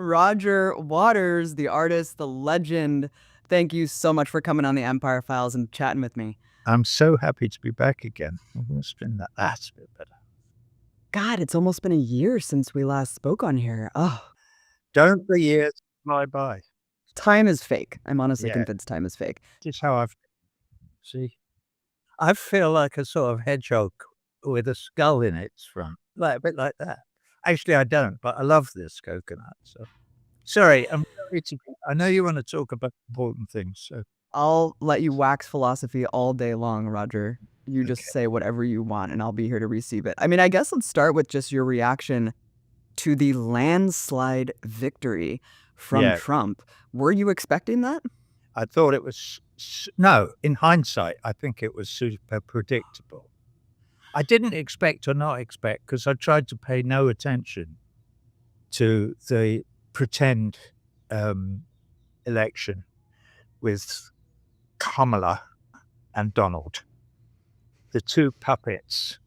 Roger Waters, the artist, the legend. Thank you so much for coming on the Empire Files and chatting with me. I'm so happy to be back again. Let's spin that. That's a bit better. God, it's almost been a year since we last spoke on here. Oh, Don't the years fly by? time is fake. I'm honestly Yeah, convinced time is fake. this is how see. I feel like a sort of hedgehog with a skull in its front, like a bit like that. Actually, I don't, but I love this coconut. So sorry, I'm sorry to. I know you want to talk about important things, so I'll let you wax philosophy all day long, Roger. You just okay. say whatever you want, and I'll be here to receive it. I mean, I guess let's start with just your reaction to the landslide victory from Yeah, Trump. Were you expecting that? I thought it was no. In hindsight, I think it was super predictable. I didn't expect or not expect because I tried to pay no attention to the pretend election with Kamala and Donald, the two puppets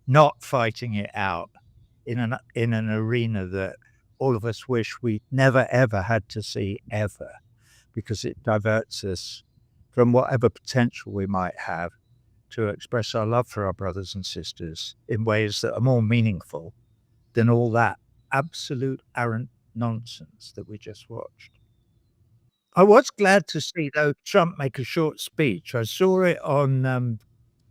not fighting it out in an arena that all of us wish we never ever had to see ever, because it diverts us from whatever potential we might have to express our love for our brothers and sisters in ways that are more meaningful than all that absolute arrant nonsense that we just watched. I was glad to see, though, Trump make a short speech. I saw it on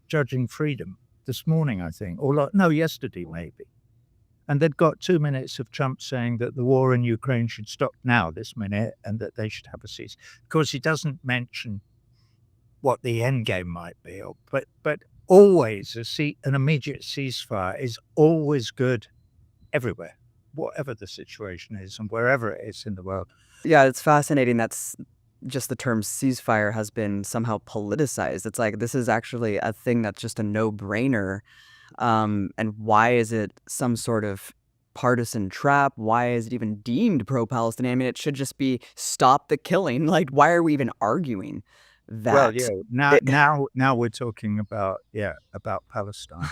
Judging Freedom this morning, I think, or no, yesterday maybe. And they'd got 2 minutes of Trump saying that the war in Ukraine should stop now, this minute, and that they should have a cease. Of course, he doesn't mention what the end game might be, but always an immediate ceasefire is always good everywhere, whatever the situation is and wherever it is in the world. Yeah, it's fascinating that's just the term ceasefire has been somehow politicized. It's like this is actually a thing that's just a no-brainer. And why is it some sort of partisan trap? Why is it even deemed pro-Palestinian? I mean, it should just be stop the killing. Like, why are we even arguing Well, that? yeah, It, now we're talking about Palestine.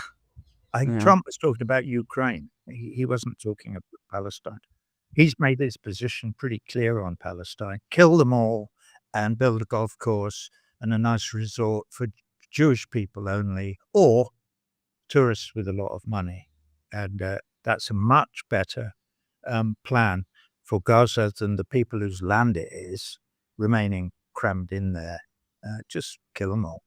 I think yeah. Trump was talking about Ukraine. He wasn't talking about Palestine. He's made his position pretty clear on Palestine. Kill them all and build a golf course and a nice resort for Jewish people only, or tourists with a lot of money. And that's a much better plan for Gaza than the people whose land it is remaining crammed in there. Just kill them all.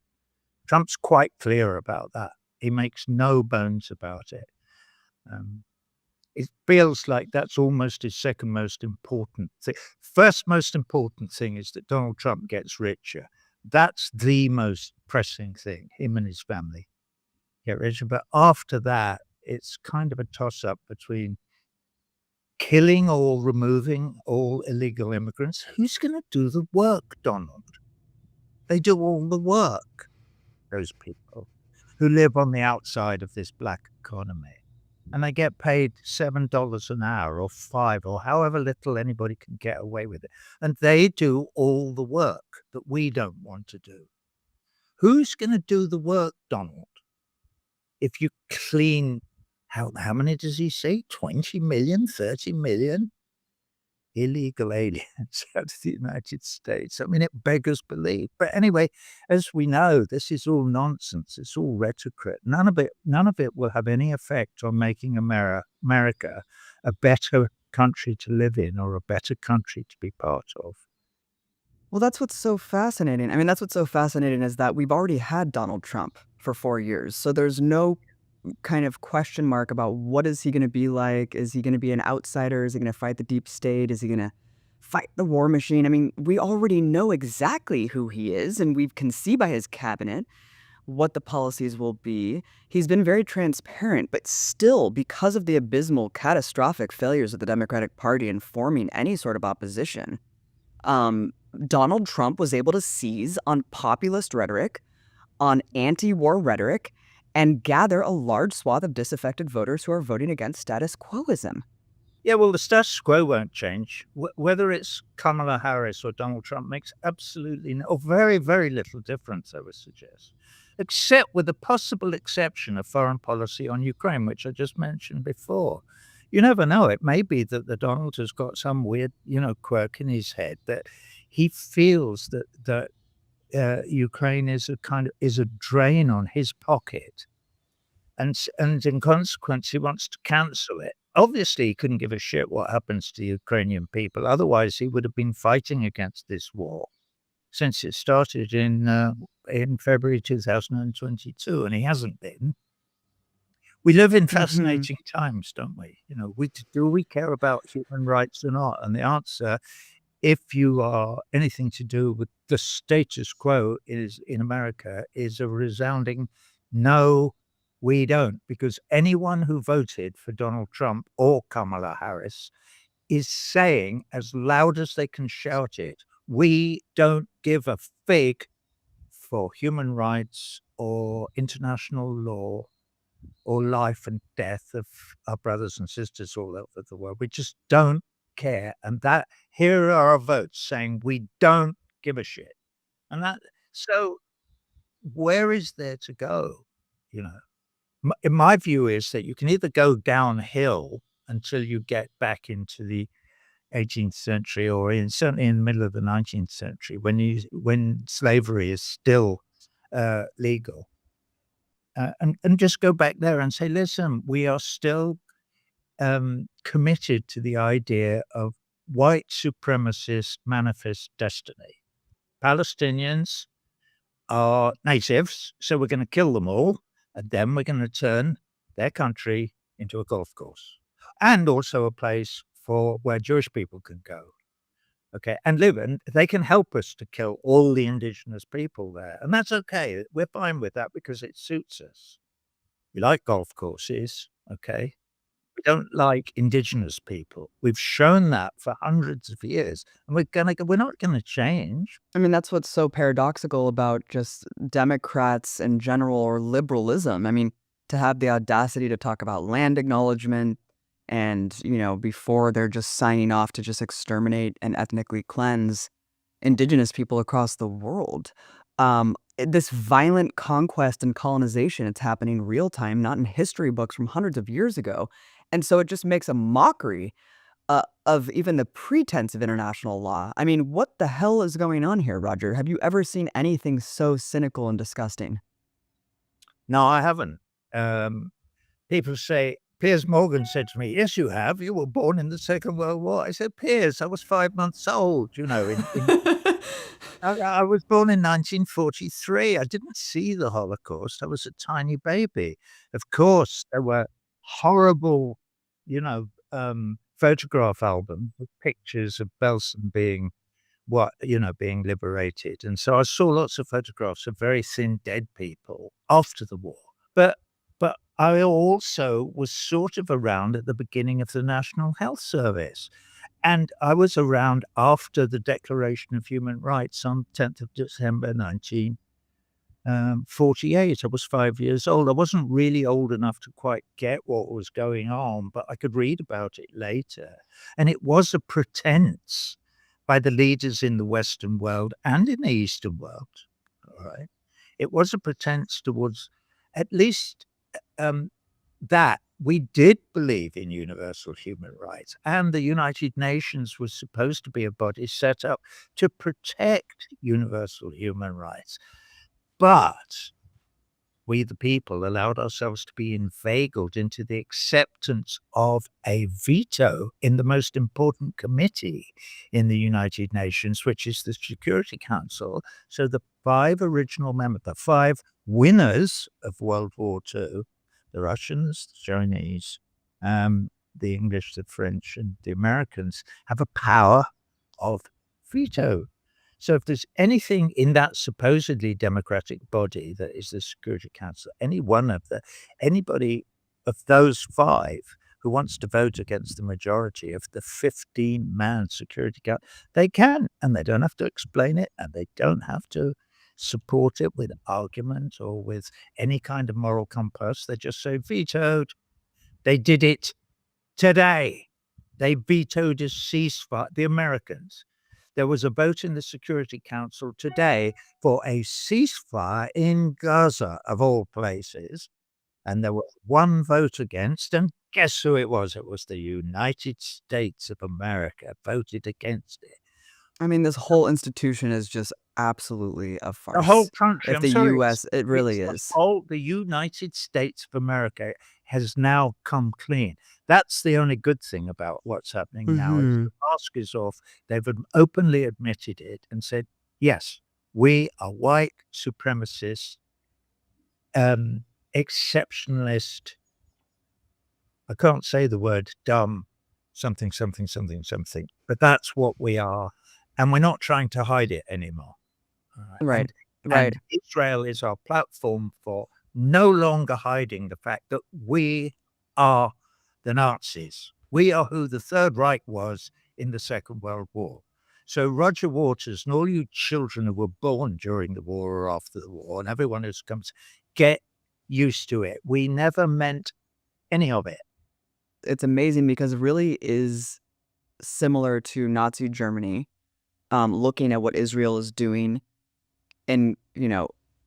Trump's quite clear about that. He makes no bones about it. It feels like that's almost his second most important thing. First most important thing is that Donald Trump gets richer. That's the most pressing thing, him and his family get richer. But after that, it's kind of a toss-up between killing or removing all illegal immigrants. Who's going to do the work, Donald? They do all the work, those people who live on the outside of this black economy. And they get paid $7 an hour or 5 or however little anybody can get away with it. And they do all the work that we don't want to do. Who's going to do the work, Donald? If you clean, how many does he say? 20 million, 30 million illegal aliens out of the United States. I mean, it beggars belief. But anyway, as we know, this is all nonsense. It's all rhetoric. None of it will have any effect on making America a better country to live in or a better country to be part of. Well, that's what's so fascinating. I mean, that's what's so fascinating is that we've already had Donald Trump for 4 years. So there's no kind of question mark about what is he going to be like? Is he going to be an outsider? Is he going to fight the deep state? Is he going to fight the war machine? I mean, we already know exactly who he is, and we can see by his cabinet what the policies will be. He's been very transparent, but still, because of the abysmal, catastrophic failures of the Democratic Party in forming any sort of opposition, Donald Trump was able to seize on populist rhetoric, on anti-war rhetoric, and gather a large swath of disaffected voters who are voting against status quoism. Yeah, well, the status quo won't change. Whether it's Kamala Harris or Donald Trump makes absolutely or very, very little difference, I would suggest, except with the possible exception of foreign policy on Ukraine, which I just mentioned before. You never know. It may be that the Donald has got some weird, quirk in his head that he feels that Ukraine is a drain on his pocket, and in consequence, he wants to cancel it. Obviously, he couldn't give a shit what happens to the Ukrainian people. Otherwise, he would have been fighting against this war since it started in February 2022, and he hasn't been. We live in Mhm. fascinating times, don't we? Do we care about human rights or not? And the answer, if you are anything to do with the status quo is in America, is a resounding no, we don't. Because anyone who voted for Donald Trump or Kamala Harris is saying as loud as they can shout it, we don't give a fig for human rights or international law or life and death of our brothers and sisters all over the world. We just don't care. And that here are our votes saying we don't give a shit. And that so where is there to go? You know, my view is that you can either go downhill until you get back into the 18th century or certainly in the middle of the 19th century when slavery is still legal, and just go back there and say, listen, we are still committed to the idea of white supremacist manifest destiny. Palestinians are natives, so we're going to kill them all, and then we're going to turn their country into a golf course and also a place for where Jewish people can go. Okay, and live, and they can help us to kill all the indigenous people there, and that's okay. We're fine with that because it suits us. We like golf courses, okay? We don't like indigenous people. We've shown that for hundreds of years, and we're not gonna change. I mean, that's what's so paradoxical about just Democrats in general or liberalism. I mean, to have the audacity to talk about land acknowledgement and, before they're just signing off to just exterminate and ethnically cleanse indigenous people across the world. This violent conquest and colonization, it's happening real time, not in history books from hundreds of years ago. And so it just makes a mockery of even the pretense of international law. I mean, what the hell is going on here, Roger? Have you ever seen anything so cynical and disgusting? No, I haven't. Um, People say Piers Morgan said to me, "Yes, you have. You were born in the Second World War." I said, "Piers, I was 5 months old, in I was born in 1943. I didn't see the Holocaust. I was a tiny baby. Of course, there were horrible, photograph albums with pictures of Belsen being liberated, and so I saw lots of photographs of very thin dead people after the war. But but I also was sort of around at the beginning of the National Health Service. And I was around after the Declaration of Human Rights on 10th of December 1948. I was 5 years old. I wasn't really old enough to quite get what was going on, but I could read about it later. And it was a pretense by the leaders in the Western world and in the Eastern world, all right? It was a pretense towards at least um, that we did believe in universal human rights, and the United Nations was supposed to be a body set up to protect universal human rights. But we, the people, allowed ourselves to be inveigled into the acceptance of a veto in the most important committee in the United Nations, which is the Security Council. So the five original members, the five winners of World War II, the Russians, the Chinese, the English, the French, and the Americans, have a power of veto. So if there's anything in that supposedly democratic body that is the Security Council, anybody of those five who wants to vote against the majority of the 15-man Security Council, they can, and they don't have to explain it, and they don't have to support it with argument or with any kind of moral compass. They just say vetoed. They did it today. They vetoed a ceasefire. The Americans. There was a vote in the Security Council today for a ceasefire in Gaza, of all places. and there was one vote against, and guess who it was? It was the United States of America voted against it. I mean, this whole institution is just absolutely a The whole farce. country, If I'm the sorry, US it it's really the is. whole the United States of America has now come clean. That's the only good thing about what's happening now is Mhm. the mask is off. They've openly admitted it and said, "Yes, we are white supremacist, um, exceptionalist." I can't say the word dumb, something, something, something, something, but that's what we are, and we're not trying to hide it anymore. Alright, Right. and Right. Israel is our platform for no longer hiding the fact that we are the Nazis. We are who the Third Reich was in the Second World War. So Roger Waters and all you children who were born during the war or after the war, and everyone who's comes, get used to it. We never meant any of it. It's amazing because it really is similar to Nazi Germany, looking at what Israel is doing and,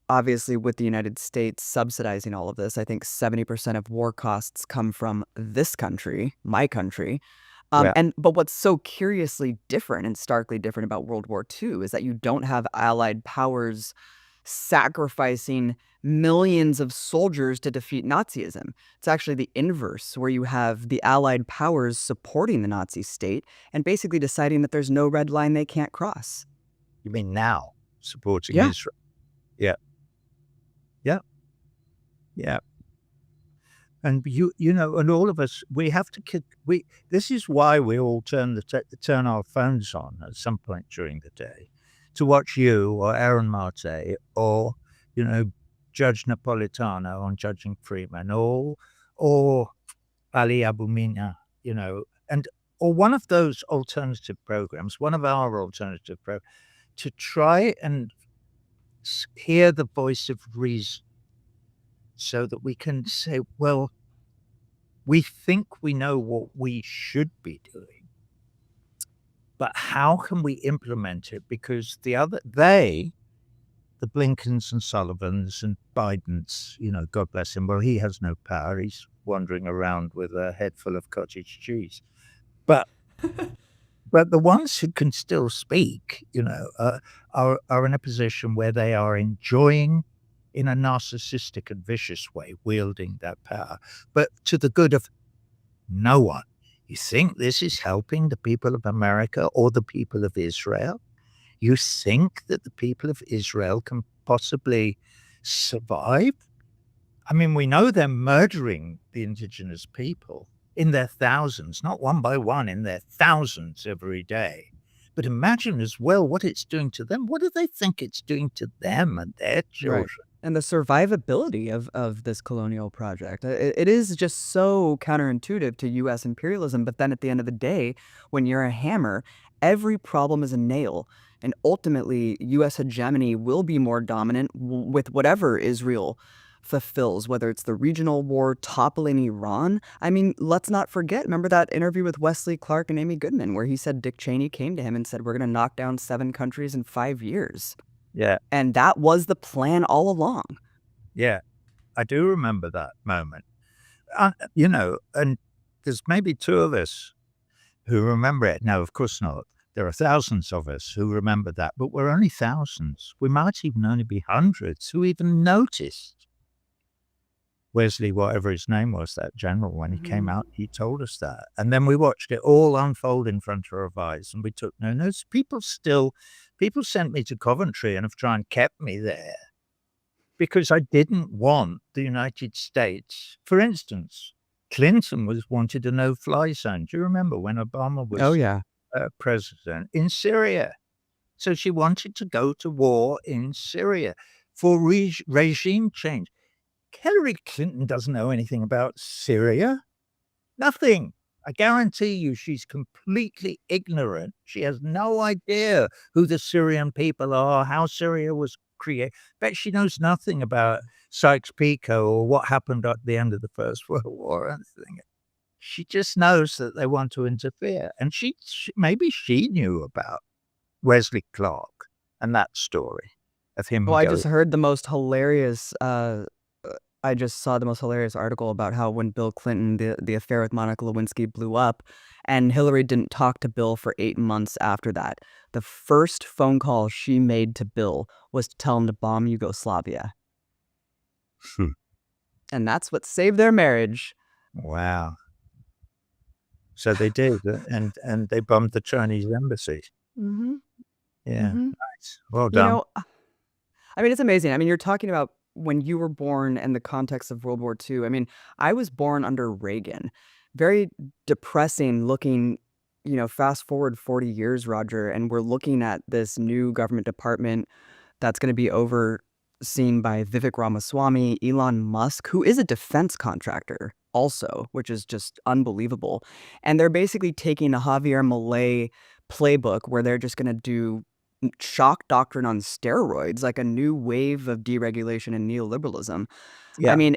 obviously with the United States subsidizing all of this, I think 70% of war costs come from this country, my country. Yeah. But what's so curiously different and starkly different about World War II is that you don't have allied powers sacrificing millions of soldiers to defeat Nazism. It's actually the inverse, where you have the allied powers supporting the Nazi state and basically deciding that there's no red line they can't cross. You mean now supporting Yeah. Israel? Yeah. Yeah. Yeah. And and all of us, we have to this is why we all turn our phones on at some point during the day to watch you or Aaron Marte or, you know, Judge Napolitano on Judging Freeman or Ali Abumina, and or one of those alternative programs, one of our alternative programs, to try and hear the voice of reason so that we can say, well, we think we know what we should be doing, but how can we implement it? Because the Blinkens and Sullivans and Bidens, God bless him. Well, he has no power. He's wandering around with a head full of cottage cheese. But the ones who can still speak, are in a position where they are enjoying, in a narcissistic and vicious way, wielding that power, but to the good of no one. You think this is helping the people of America or the people of Israel? You think that the people of Israel can possibly survive? I mean, we know they're murdering the indigenous people in their thousands, not one by one, in their thousands every day. But imagine as well what it's doing to them. What do they think it's doing to them and their Right. children? And the survivability of this colonial project. It is just so counterintuitive to US imperialism, but then at the end of the day, when you're a hammer, every problem is a nail. And ultimately, US hegemony will be more dominant with whatever Israel fulfills, whether it's the regional war toppling Iran. I mean, let's not forget, remember that interview with Wesley Clark and Amy Goodman, where he said Dick Cheney came to him and said, "We're going to knock down 7 countries in 5 years." Yeah, And that was the plan all along. yeah. I do remember that moment. And there's maybe two of us who remember it. No, of course not. There are thousands of us who remember that, but we're only thousands. We might even only be hundreds who even noticed. Wesley, whatever his name was, that general, when he came Mhm. out, he told us that. And then we watched it all unfold in front of our eyes and we took no notice. People sent me to Coventry and have tried and kept me there because I didn't want the United States. For instance, Clinton wanted a no-fly zone. Do you remember when Obama Oh, was yeah. president in Syria? So she wanted to go to war in Syria for regime change. Hillary Clinton doesn't know anything about Syria. Nothing. I guarantee you she's completely ignorant. She has no idea who the Syrian people are, how Syria was created. Bet she knows nothing about Sykes-Picot or what happened at the end of the First World War or anything. She just knows that they want to interfere. And maybe she knew about Wesley Clark and that story of him Well, I going. just heard the most hilarious, I just saw the most hilarious article about how when Bill Clinton, the affair with Monica Lewinsky blew up, and Hillary didn't talk to Bill for 8 months after that. The first phone call she made to Bill was to tell him to bomb Yugoslavia. Hmm. And that's what saved their marriage. Wow. So they did, and they bombed the Chinese embassy. Mm-hmm. Yeah, Mm-hmm. nice. Well You done. know, I mean, it's amazing. I mean, you're talking about when you were born and the context of World War II. I mean, I was born under Reagan. Very depressing looking, fast forward 40 years, Roger, and we're looking at this new government department that's going to be overseen by Vivek Ramaswamy, Elon Musk, who is a defense contractor also, which is just unbelievable. And they're basically taking the Javier Milei playbook where they're just going to do shock doctrine on steroids, like a new wave of deregulation and neoliberalism. I Yeah. mean,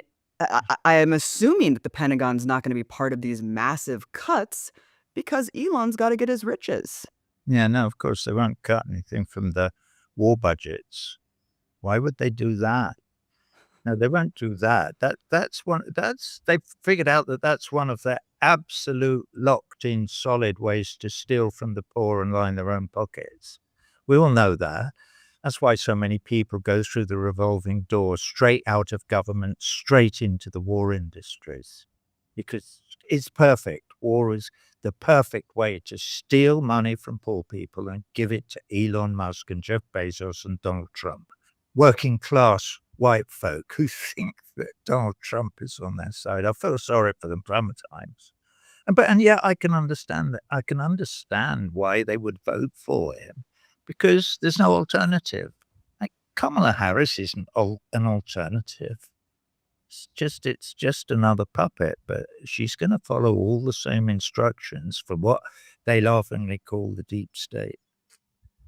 I am assuming that the Pentagon's not going to be part of these massive cuts because Elon's got to get his riches. Yeah, no, of course, they won't cut anything from the war budgets. Why would they do that? No, they won't do that. They've figured out that that's one of their absolute locked-in solid ways to steal from the poor and line their own pockets. We all know that. That's why so many people go through the revolving door, straight out of government, straight into the war industries. Because it's perfect. War is the perfect way to steal money from poor people and give it to Elon Musk and Jeff Bezos and Donald Trump. Working class white folk who think that Donald Trump is on their side. I feel sorry for them sometimes. And yeah, I can understand that. I can understand why they would vote for him because there's no alternative. Like Kamala Harris isn't an alternative. It's just another puppet, but she's going to follow all the same instructions for what they laughingly call the deep state.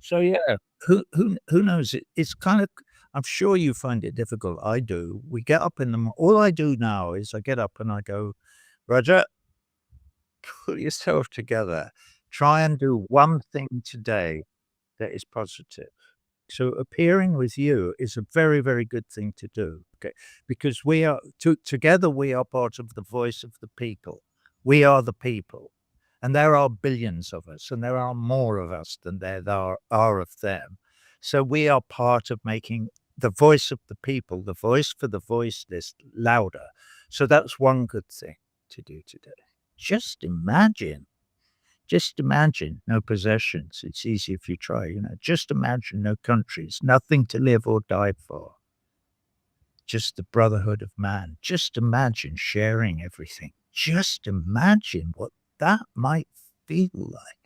So yeah, who knows? It's kind of. I'm sure you find it difficult. I do. We get up in the. All I do now is I get up and I go, Roger, pull yourself together. Try and do one thing today that is positive. So appearing with you is a very, very good thing to do. Okay, because together we are part of the voice of the people. We are the people. And there are billions of us, and there are more of us than there are of them. So we are part of making the voice of the people, the voice for the voiceless, louder. So that's one good thing to do today. Just imagine no possessions. It's easy if you try, just imagine no countries, nothing to live or die for. Just the brotherhood of man. Just imagine sharing everything. Just imagine what that might feel like.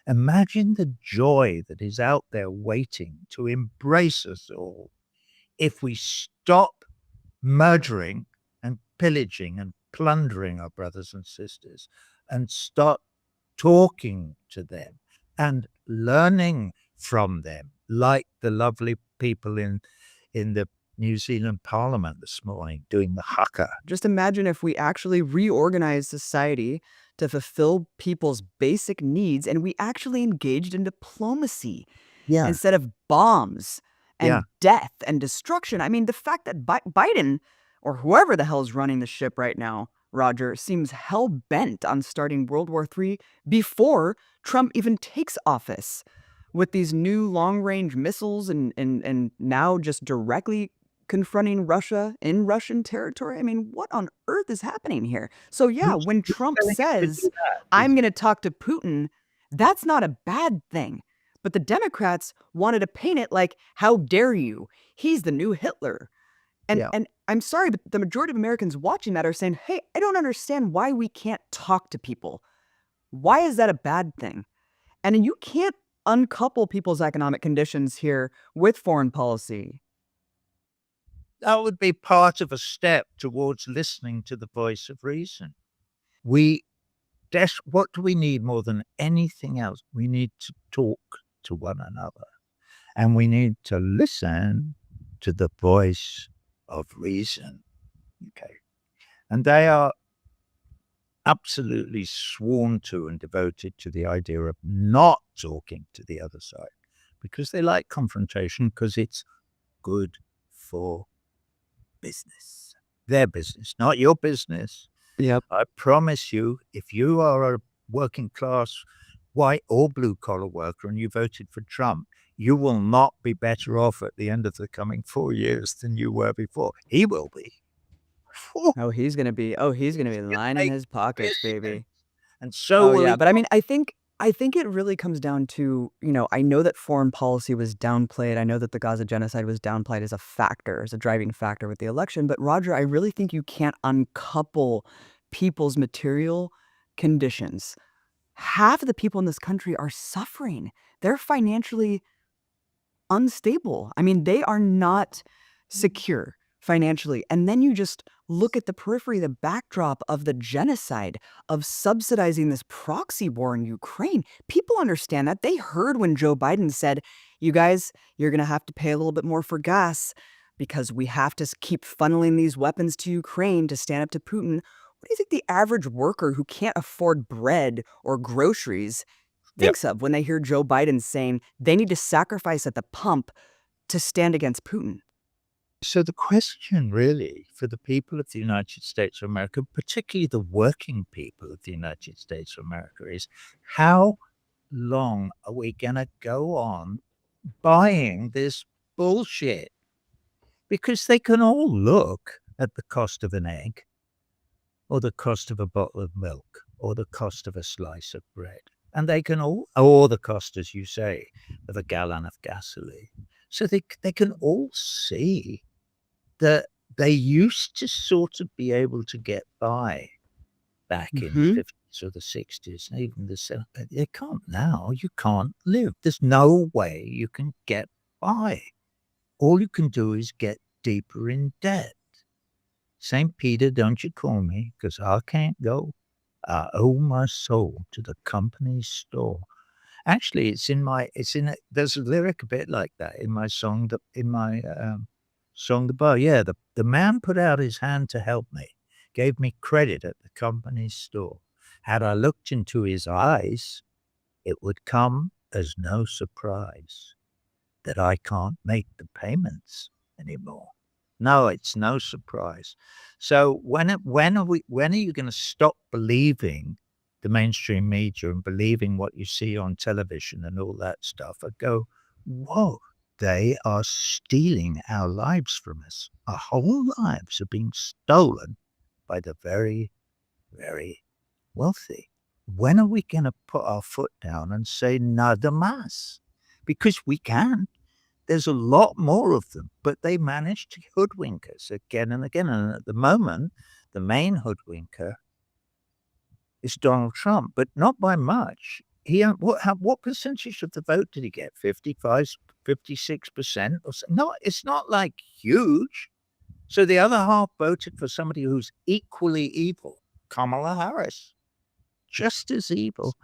Imagine the joy that is out there waiting to embrace us all if we stop murdering and pillaging and plundering our brothers and sisters and start talking to them and learning from them, like the lovely people in the New Zealand Parliament this morning doing the haka. Just imagine if we actually reorganized society to fulfill people's basic needs and we actually engaged in diplomacy Yeah, instead of bombs yeah, and death and destruction. I mean, the fact that Biden or whoever the hell is running the ship right now, Roger, seems hell bent on starting World War III before Trump even takes office with these new long range missiles and now just directly confronting Russia in Russian territory. I mean, what on earth is happening here? So, yeah, when who's Trump telling him to do says, that? I'm going to talk to Putin, that's not a bad thing. But the Democrats wanted to paint it like, how dare you? He's the new Hitler. And Yeah. and I'm sorry, but the majority of Americans watching that are saying, "Hey, I don't understand why we can't talk to people. Why is that a bad thing?" And you can't uncouple people's economic conditions here with foreign policy. That would be part of a step towards listening to the voice of reason. We what do we need more than anything else? We need to talk to one another, and we need to listen to the voice of reason. Okay. And they are absolutely sworn to and devoted to the idea of not talking to the other side because they like confrontation because it's good for business. their business, not your business. Yep. I promise you, if you are a working class white or blue collar worker and you voted for Trump, you will not be better off at the end of the coming 4 years than you were before. He will be. He's gonna He's be gonna lining make his pockets, billions, baby. and so Oh, will yeah, he. but I think it really comes down to, I know that foreign policy was downplayed. I know that the Gaza genocide was downplayed as a factor, as a driving factor with the election. But Roger, I really think you can't uncouple people's material conditions. Half of the people in this country are suffering. They're financially unstable. I mean, they are not secure financially. And then you just look at the periphery, the backdrop of the genocide, of subsidizing this proxy war in Ukraine. People understand that. They heard when Joe Biden said, you guys, you're going to have to pay a little bit more for gas because we have to keep funneling these weapons to Ukraine to stand up to Putin. What do you think the average worker who can't afford bread or groceries Yeah. thinks of when they hear Joe Biden saying they need to sacrifice at the pump to stand against Putin? So the question really for the people of the United States of America, particularly the working people of the United States of America, is how long are we going to go on buying this bullshit? Because they can all look at the cost of an egg or the cost of a bottle of milk or the cost of a slice of bread. And they can all, or the cost, as you say, of a gallon of gasoline. So they can all see that they used to sort of be able to get by back in the Mhm. 50s or the 60s, and even the 70s. They can't now. You can't live. There's no way you can get by. All you can do is get deeper in debt. St. Peter, don't you call me, because I can't go. I owe my soul to the company store. Actually, there's a lyric a bit like that in my song, The Bar. Yeah, the man put out his hand to help me, gave me credit at the company store. Had I looked into his eyes, it would come as no surprise that I can't make the payments anymore. No, it's no surprise. So when are you gonna stop believing the mainstream media and believing what you see on television and all that stuff and go, "Whoa, they are stealing our lives from us. Our whole lives are being stolen by the very, very wealthy." When are we gonna put our foot down and say, "Nada más?" Because we can. There's a lot more of them, but they manage to hoodwink us again and again, and at the moment, the main hoodwinker is Donald Trump, but not by much. What percentage of the vote did he get? 55, 56% or so? No, it's not like huge. So the other half voted for somebody who's equally evil, Kamala Harris, just as evil,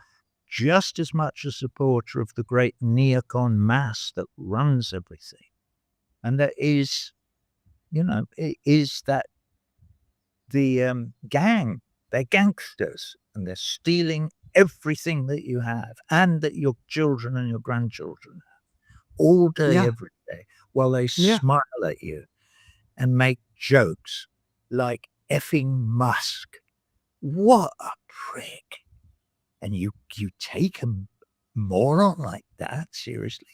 just as much a supporter of the great neocon mass that runs everything. And that is, is that gang, they're gangsters and they're stealing everything that you have and that your children and your grandchildren have all day, Yeah. every day, while they Yeah. smile at you and make jokes like effing Musk. What a prick. And you take a moron like that seriously?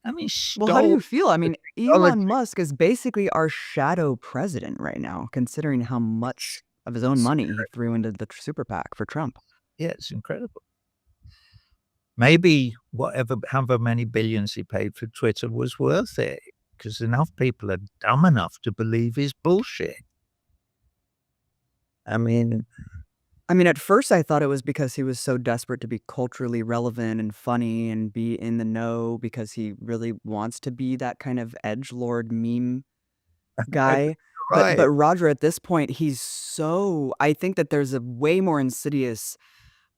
I mean, Well, how do stole you feel? I the mean, technology. Elon Musk is basically our shadow president right now, considering how much of his own money he threw into the super PAC for Trump. Yeah, it's incredible. Maybe however many billions he paid for Twitter was worth it, because enough people are dumb enough to believe his bullshit. I mean, At first I thought it was because he was so desperate to be culturally relevant and funny and be in the know because he really wants to be that kind of edgelord meme guy. But right. Roger, at this point, I think that there's a way more insidious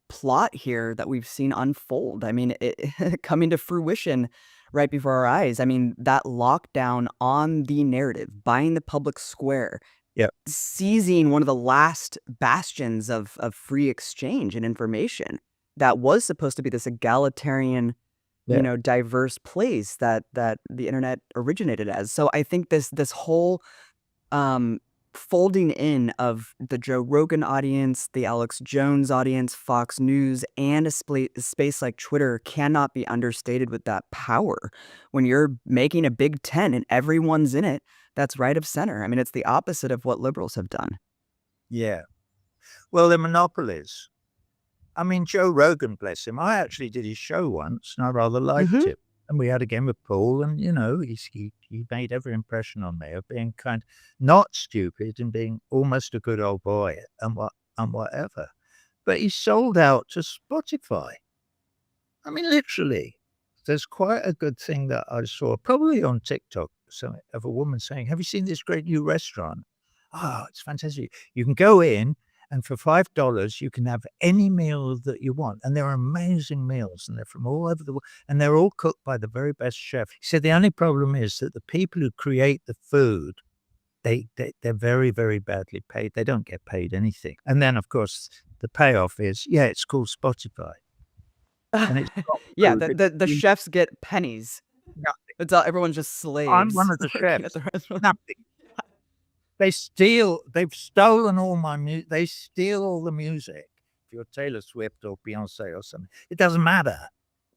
plot here that we've seen unfold. Coming to fruition right before our eyes. That lockdown on the narrative, buying the public square, Yeah, seizing one of the last bastions of free exchange and information that was supposed to be this egalitarian, yeah. diverse place that the internet originated as. So I think this whole um, folding in of the Joe Rogan audience, the Alex Jones audience, Fox News, and a space like Twitter cannot be understated with that power. When you're making a Big Tent and everyone's in it, that's right of center. I mean, it's the opposite of what liberals have done. Yeah. Well, they're monopolies. I mean, Joe Rogan, bless him. I actually did his show once, and I rather liked Mm-hmm. it. And we had a game of pool, and he made every impression on me of being kind, not stupid, and being almost a good old boy, and whatever. But he sold out to Spotify. I mean, literally. There's quite a good thing that I saw, probably on TikTok, something of a woman saying, "Have you seen this great new restaurant? Oh, it's fantastic. You can go in, and for $5, you can have any meal that you want, and they're amazing meals, and they're from all over the world, and they're all cooked by the very best chef." He said, "The only problem is that the people who create the food, they're very, very badly paid. They don't get paid anything." And then, of course, the payoff is, yeah, it's called Spotify, and it's not Yeah, food, the it's chefs get pennies. nothing. It's all everyone's just I'm slaves one of the working at chefs. the restaurant. Nothing. They've stolen all my they steal all the music. If you're Taylor Swift or Beyonce or something, it doesn't matter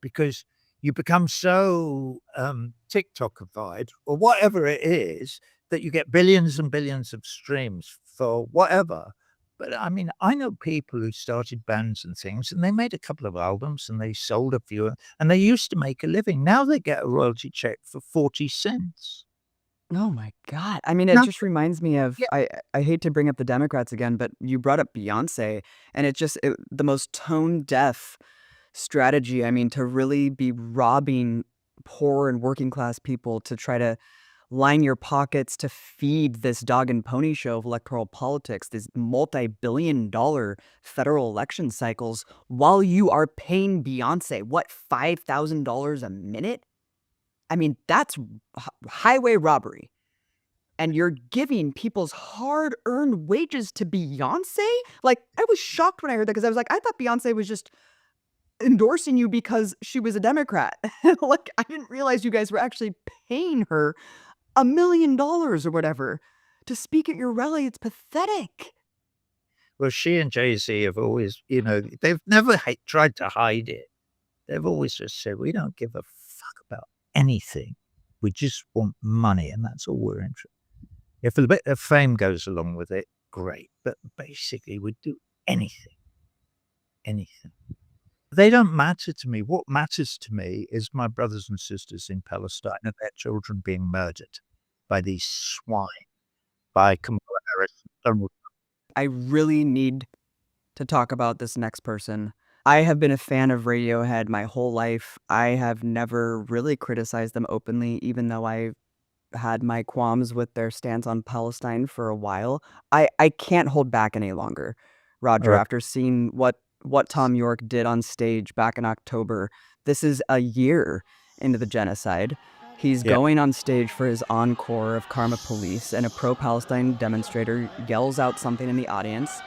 because you become so, TikTokified or whatever it is that you get billions and billions of streams for whatever. But, I mean, I know people who started bands and things, and they made a couple of albums, and they sold a few, and they used to make a living. Now they get a royalty check for 40 cents. Oh my god. I mean, it just Nothing. reminds me of Yeah. I hate to bring up the Democrats again, but you brought up Beyonce, and the most tone deaf strategy, I mean, to really be robbing poor and working class people to try to line your pockets to feed this dog and pony show of electoral politics, these multi-billion-dollar federal election cycles, while you are paying Beyonce, what, $5,000 a minute? I mean, that's highway robbery. And you're giving people's hard-earned wages to Beyonce? Like, I was shocked when I heard that because I was like, I thought Beyonce was just endorsing you because she was a Democrat. Like, I didn't realize you guys were actually paying her $1 million or whatever to speak at your rally. It's pathetic. Well, she and Jay-Z have always, they've never tried to hide it. They've always just said, "We don't give a fuck about anything. We just want money, and that's all we're interested in. If a bit of fame goes along with it, great, but basically we'd do anything, anything." They don't matter to me. What matters to me is my brothers and sisters in Palestine and their children being murdered by these swine, by Kamala Harris and Donald. I really need to talk about this next person. I have been a fan of Radiohead my whole life. I have never really criticized them openly, even though I had my qualms with their stance on Palestine for a while. I can't hold back any longer, Roger, Okay. after seeing what Tom York did on stage back in October. This is a year into the genocide. He's Yeah. going on stage for his encore of Karma Police, and a pro-Palestine demonstrator yells out something in the audience,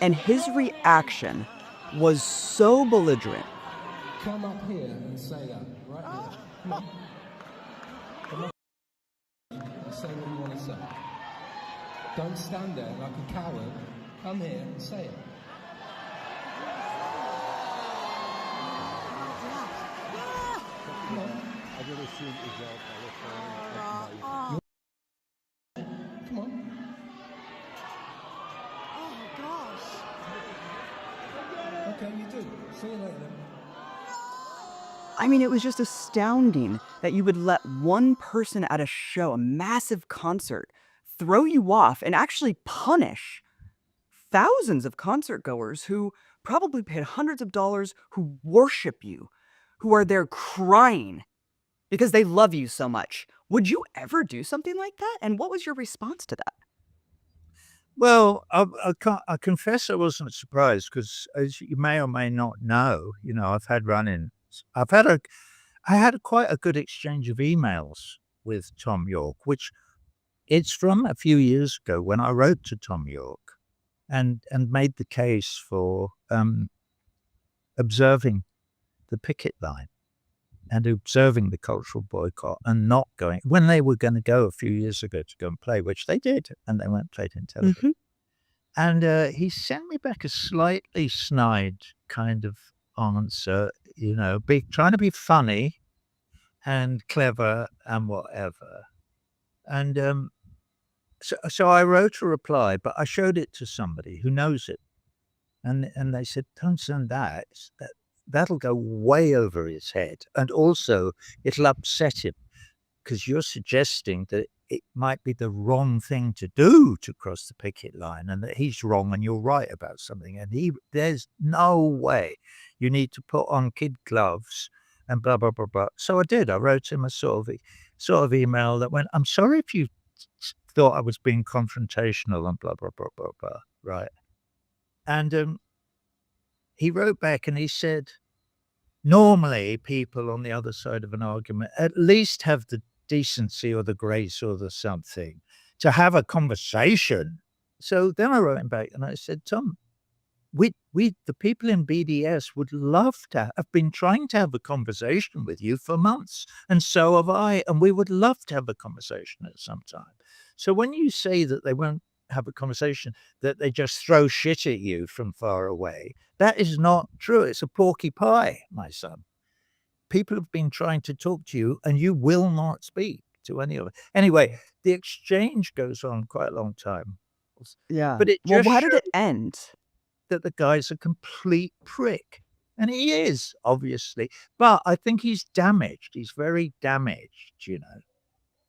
and his reaction was so belligerent. Come up here and say that, right here. Come on. Come on. And say what you want to say. Don't stand there like a coward. Come here and say it. Come on. Come on. Okay, you do. See you later then. I mean, it was just astounding that you would let one person at a show, a massive concert, throw you off and actually punish thousands of concert goers who probably paid hundreds of dollars, who worship you, who are there crying because they love you so much. Would you ever do something like that? And what was your response to that? Well, I confess I wasn't surprised because, as you may or may not know, I've had run-ins. I had quite a good exchange of emails with Tom York, which it's from a few years ago when I wrote to Tom York and made the case for, observing the picket line. and observing the cultural boycott and not going when they were going to go a few years ago to go and play, which they did, and they went and played in Tel Aviv. Mhm. And he sent me back a slightly snide kind of answer, trying to be funny and clever and whatever. And so I wrote a reply, but I showed it to somebody who knows it, and they said, "Don't send that. That'll go way over his head, and also it'll upset him because you're suggesting that it might be the wrong thing to do to cross the picket line, and that he's wrong and you're right about something. And there's no way you need to put on kid gloves and blah blah blah blah." So I did. I wrote him a sort of email that went, "I'm sorry if you thought I was being confrontational and blah blah blah blah blah." Right. And he wrote back and he said, "Normally, people on the other side of an argument at least have the decency or the grace or the something to have a conversation." So then I wrote him back and I said, "Tom, the people in BDS would love to have been trying to have a conversation with you for months, and so have I, and we would love to have a conversation at some time. So when you say that they won't have a conversation, that they just throw shit at you from far away, that is not true. It's a porky pie, my son. People have been trying to talk to you, and you will not speak to any of it." Anyway, the exchange goes on quite a long time, Yeah. but it Well, just how did it shows end? that the guy's a complete prick, and he is, obviously, but I think he's damaged. He's very damaged.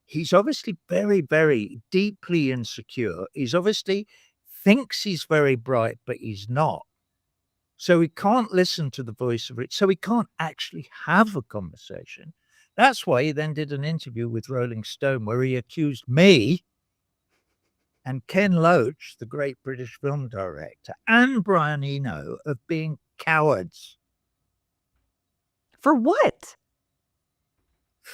He's obviously very, very deeply insecure. He's obviously thinks he's very bright, but he's not. So he can't listen to the voice of it. So he can't actually have a conversation. That's why he then did an interview with Rolling Stone where he accused me and Ken Loach, the great British film director, and Brian Eno of being cowards. For what?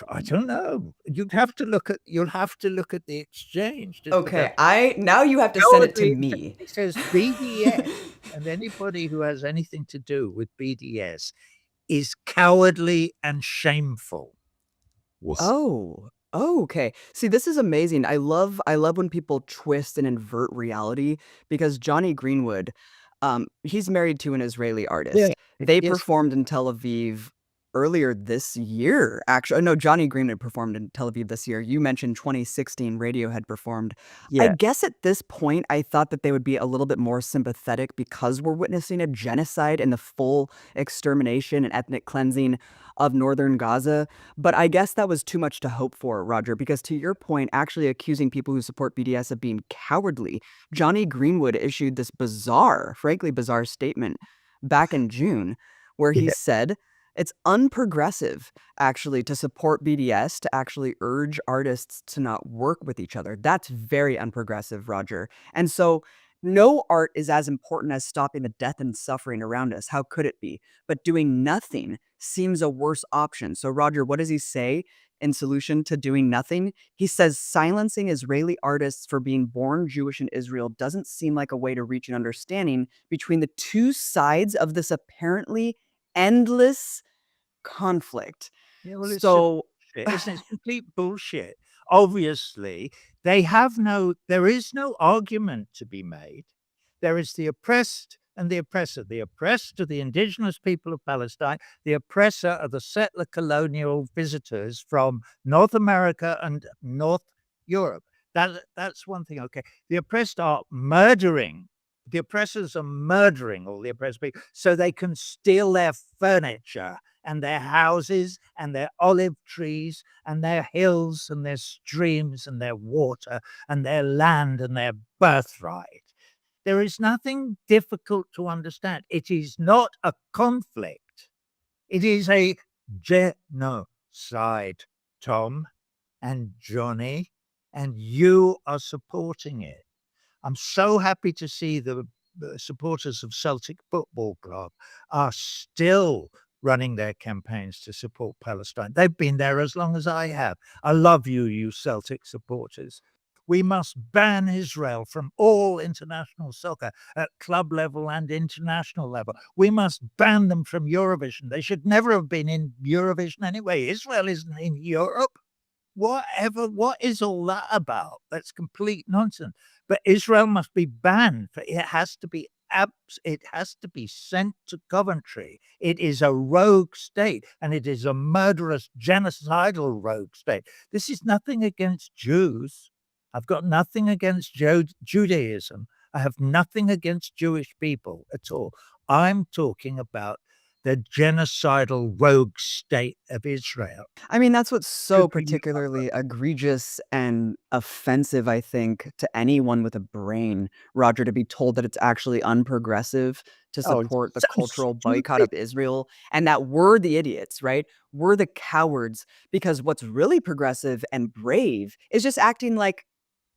I don't know. You'll have to look at the exchange to figure out. Okay, now you have to send it to Cowardly, me. it says BDS, and anybody who has anything to do with BDS is cowardly and shameful. Oh. Oh, okay. See, this is amazing. I love when people twist and invert reality because Johnny Greenwood, he's married to an Israeli Yeah. artist. They Yes. performed in Tel Aviv earlier this year. Actually, no, Johnny Greenwood performed in Tel Aviv this year. You mentioned 2016 Radiohead performed. I Yeah. guess at this point, I thought that they would be a little bit more sympathetic because we're witnessing a genocide and the full extermination and ethnic cleansing of northern Gaza. But I guess that was too much to hope for, Roger, because to your point, actually accusing people who support BDS of being cowardly, Johnny Greenwood issued this bizarre, frankly bizarre statement back in June where he Yeah. said it's unprogressive actually to support BDS, to actually urge artists to not work with each other. That's very unprogressive, Roger. And so no art is as important as stopping the death and suffering around us. How could it be? But doing nothing seems a worse option. So, Roger, what does he say in solution to doing nothing? He says silencing Israeli artists for being born Jewish in Israel doesn't seem like a way to reach an understanding between the two sides of this apparently endless conflict. Yeah, well, it's just So, bullshit, isn't it? It's complete bullshit. Obviously, there is no argument to be made. There is the oppressed and the oppressor. The oppressed are the indigenous people of Palestine. The oppressor are the settler colonial visitors from North America and North Europe. That's one thing. Okay. The oppressed are murdering. The oppressors are murdering all the oppressed people so they can steal their furniture and their houses and their olive trees and their hills and their streams and their water and their land and their birthright. There is nothing difficult to understand. It is not a conflict. It is a genocide, Tom and Johnny, and you are supporting it. I'm so happy to see the supporters of Celtic Football Club are still running their campaigns to support Palestine. They've been there as long as I have. I love you, you Celtic supporters. We must ban Israel from all international soccer at club level and international level. We must ban them from Eurovision. They should never have been in Eurovision anyway. Israel isn't in Europe. What is all that about? That's complete nonsense. But Israel must be banned. It has to be it has to be sent to Coventry. It is a rogue state, and it is a murderous, genocidal rogue state. This is nothing against Jews. I've got nothing against Judaism. I have nothing against Jewish people at all. I'm talking about the genocidal rogue state of Israel. I mean, that's what's so Should be particularly egregious and offensive, I think, to anyone with a brain, Roger, to be told that it's actually unprogressive to Oh, it's support the so cultural boycott stupid. of Israel and that we're the idiots, right? We're the cowards because what's really progressive and brave is just acting like,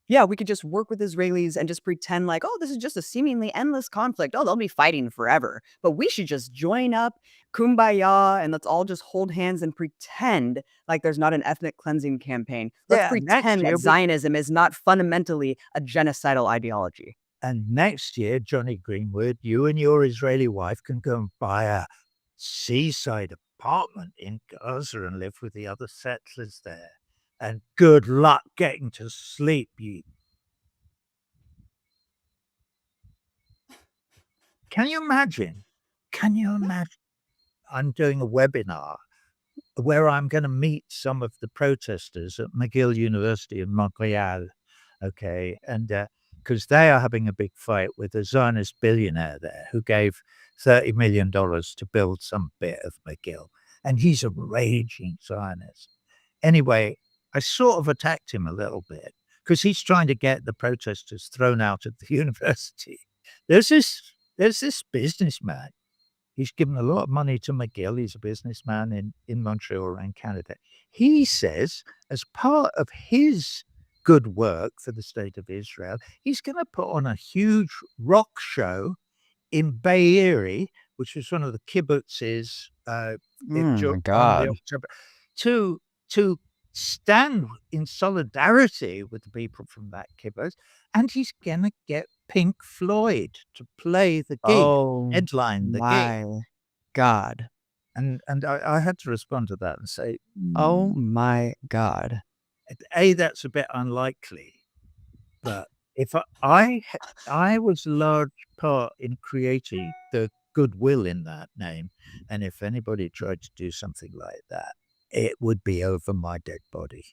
yeah, we could just work with Israelis and just pretend like, oh, this is just a seemingly endless conflict. Oh, they'll be fighting forever. But we should just join up, kumbaya, and let's all just hold hands and pretend like there's not an ethnic cleansing campaign. Let's Yeah, next pretend year that Zionism is not fundamentally a genocidal ideology. next year, Johnny Greenwood, you and your Israeli wife can go and buy a seaside apartment in Gaza and live with the other settlers there. And good luck getting to sleep, you. Can you imagine? Can you imagine? I'm doing a webinar where I'm going to meet some of the protesters at McGill University in Montreal. Okay. And because they are having a big fight with a Zionist billionaire there who gave $30 million to build some bit of McGill. And he's a raging Zionist. Anyway, I sort of attacked him a little bit because he's trying to get the protesters thrown out of the university. There's this businessman. He's given a lot of money to McGill. He's a businessman in Montreal and Canada. He says, as part of his good work for the state of Israel, he's going to put on a huge rock show in Bay Area, which was one of the kibbutzes Oh my on the God. October, to stand in solidarity with the people from that kibbutz, and he's going to get Pink Floyd to play the gig, Oh headline the gig. my God. And I had to respond to that and say, Oh my God. A, that's a bit unlikely, but if I was a large part in creating the goodwill in that name, and if anybody tried to do something like that, it would be over my dead body.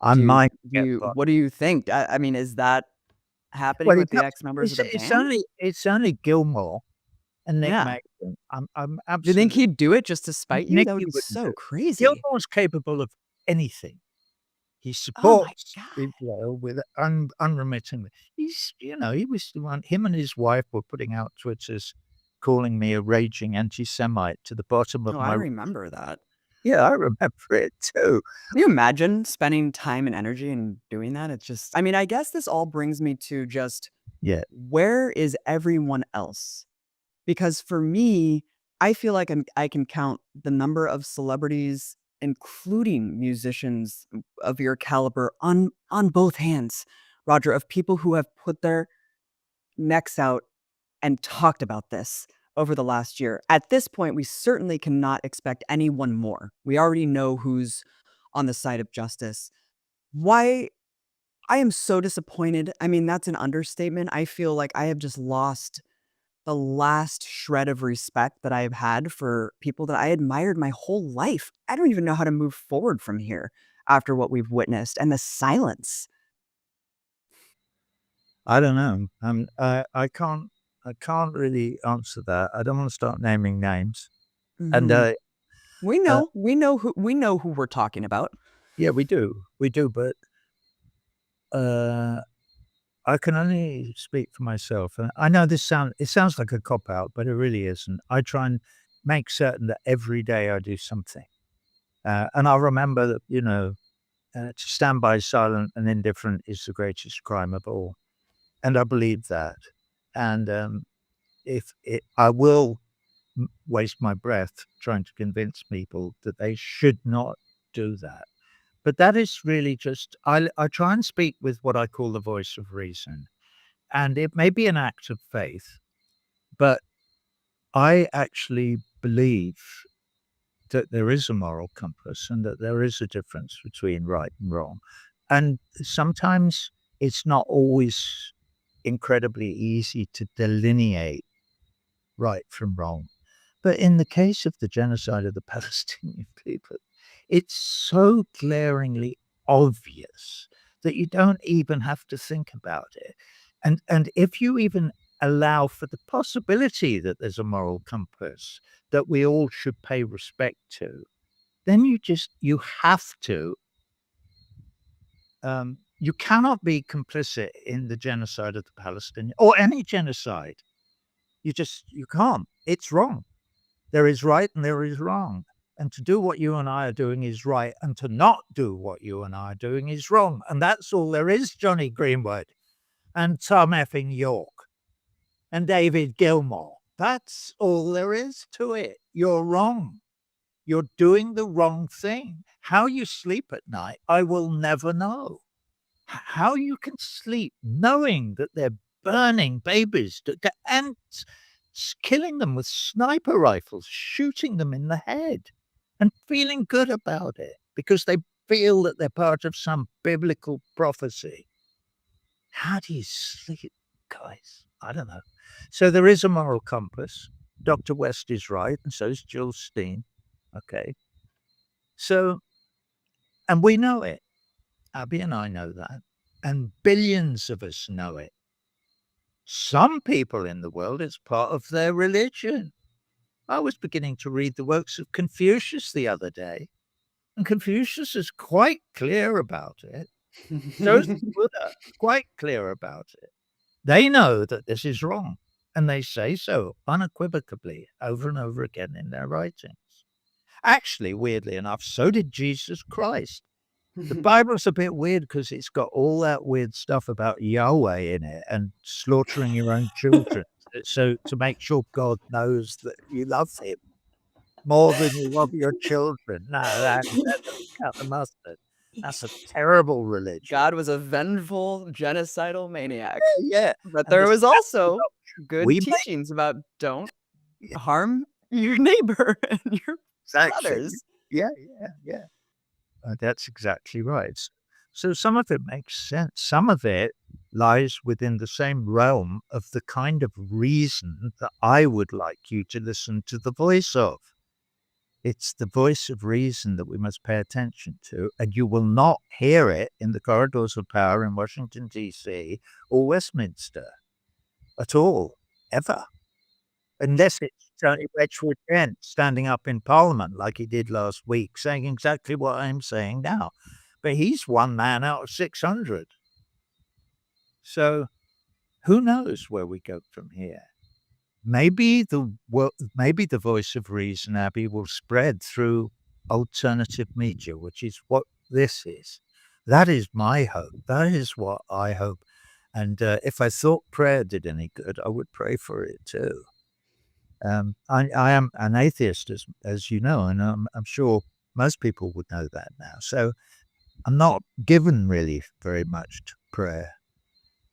I Do you might do get you fucked. what do you think? I mean, is that happening Well, with the ex-members of the band? it's only Gilmore and Nick Yeah. Mason. I'm Do you think absolutely he'd do it just to spite you? That would Nicky be wouldn't do so it. crazy. Gilmore's capable of anything. He Oh my supports God. Israel with unremittingly. He was the one. Him and his wife were putting out Twitters, calling me a raging anti-Semite to the bottom of Oh, I my. remember that. Yeah, I remember it too. Can you imagine spending time and energy and doing that? It's just I mean, I guess this all brings me to just Yeah, where is everyone else? Because for me, I feel like I can count the number of celebrities, including musicians of your caliber, on both hands, Roger, of people who have put their necks out and talked about this over the last year. At this point, we certainly cannot expect anyone more. We already know who's on the side of justice. Why I am so disappointed. I mean, that's an understatement. I feel like I have just lost the last shred of respect that I've had for people that I admired my whole life. I don't even know how to move forward from here after what we've witnessed and the silence. I don't know. I can't really answer that. I don't want to start naming names. And Mhm. We uh, know. We know who we're talking about. yeah, we do. But uh, I can only speak for myself, and I know it sounds like a cop out, but it really isn't. I try and make certain that every day I do something, and I'll remember that to stand by silent and indifferent is the greatest crime of all, and I believe that. And I will waste my breath trying to convince people that they should not do that. But that is really just I try and speak with what I call the voice of reason, and it may be an act of faith, but I actually believe that there is a moral compass and that there is a difference between right and wrong. And sometimes it's not always incredibly easy to delineate right from wrong. But in the case of the genocide of the Palestinian people, it's so glaringly obvious that you don't even have to think about it. And if you even allow for the possibility that there's a moral compass that we all should pay respect to, then you have to you cannot be complicit in the genocide of the Palestinian or any genocide. You can't. It's wrong. There is right and there is wrong. And to do what you and I are doing is right, and to not do what you and I are doing is wrong. And that's all there is, Johnny Greenwood and Tom effing York and David Gilmour. That's all there is to it. You're wrong. You're doing the wrong thing. How you sleep at night, I will never know. How you can sleep knowing that they're burning babies and killing them with sniper rifles, shooting them in the head, and feeling good about it because they feel that they're part of some biblical prophecy. How do you sleep, guys? I don't know. So there is a moral compass. Dr. West is right, and so is Jill Steen. Okay. So, and we know it. Abby and I know that. And billions of us know it. Some people in the world, it's part of their religion. I was beginning to read the works of Confucius the other day, and Confucius is quite clear about it. So is Buddha, quite clear about it. They know that this is wrong, and they say so unequivocally over and over again in their writings. Actually, weirdly enough, so did Jesus Christ. The Bible's a bit weird because it's got all that weird stuff about Yahweh in it and slaughtering your own children. So to make sure God knows that you love him more than you love your children. No, that doesn't cut the mustard. That's a terrible religion. God was a vengeful, genocidal maniac. Yeah. But And there the was sad also doctrine good we make teachings about don't Yeah. harm your neighbor and your Exactly. brothers. Yeah. That's exactly right. So some of it makes sense. Some of it lies within the same realm of the kind of reason that I would like you to listen to the voice of. It's the voice of reason that we must pay attention to, and you will not hear it in the corridors of power in Washington, D.C. or Westminster at all, ever. Unless it's Tony Wedgwood Kent standing up in Parliament like he did last week, saying exactly what I'm saying now. But he's one man out of 600. So who knows where we go from here? Maybe the voice of reason, Abby, will spread through alternative media, which is what this is. That is my hope. That is what I hope. And if I thought prayer did any good, I would pray for it too. I am an atheist, as you know, and I'm sure most people would know that now. So I'm not given really very much to prayer.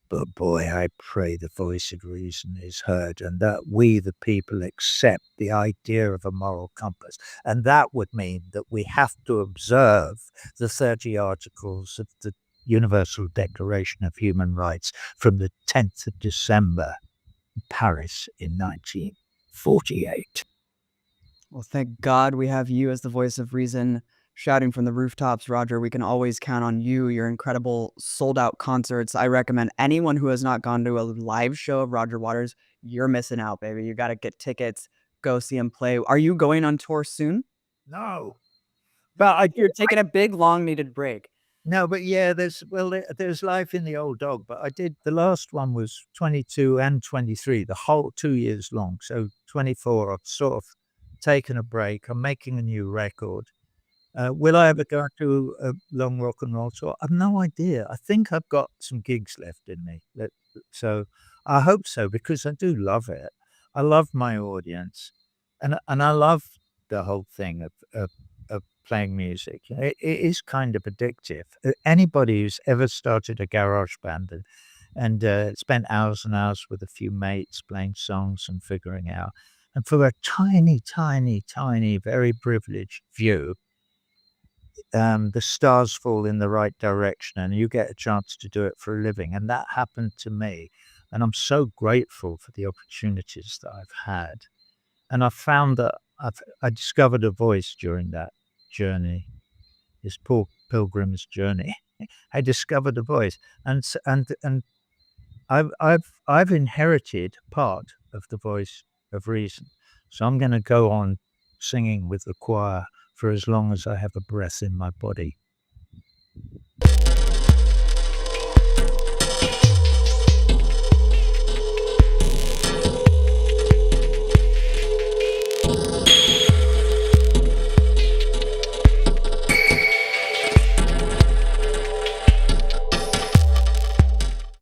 But boy, I pray the voice of reason is heard and that we, the people, accept the idea of a moral compass. And that would mean that we have to observe the 30 articles of the Universal Declaration of Human Rights from the 10th of December in Paris in 1948. Well, thank God we have you as the voice of reason shouting from the rooftops, Roger. We can always count on you, your incredible sold-out concerts. I recommend anyone who has not gone to a live show of Roger Waters, you're missing out, baby. You got to get tickets, go see him play. Are you going on tour soon? No. But you're taking a big, long-needed break. No, but yeah, there's life in the old dog. But I did the last one was 22 and 23, the whole 2 years long. So 24, I've sort of taken a break. I'm making a new record. Will I ever go to a long rock and roll tour? I've no idea. I think I've got some gigs left in me. So I hope so because I do love it. I love my audience, and I love the whole thing of playing music. It is kind of addictive. Anybody who's ever started a garage band and spent hours and hours with a few mates playing songs and figuring out, and for a tiny, tiny, tiny, very privileged view, the stars fall in the right direction and you get a chance to do it for a living. And that happened to me. And I'm so grateful for the opportunities that I've had. And I found that I discovered a voice during that journey, this poor pilgrim's journey. I discovered a voice, and I've inherited part of the voice of reason. So I'm going to go on singing with the choir for as long as I have a breath in my body.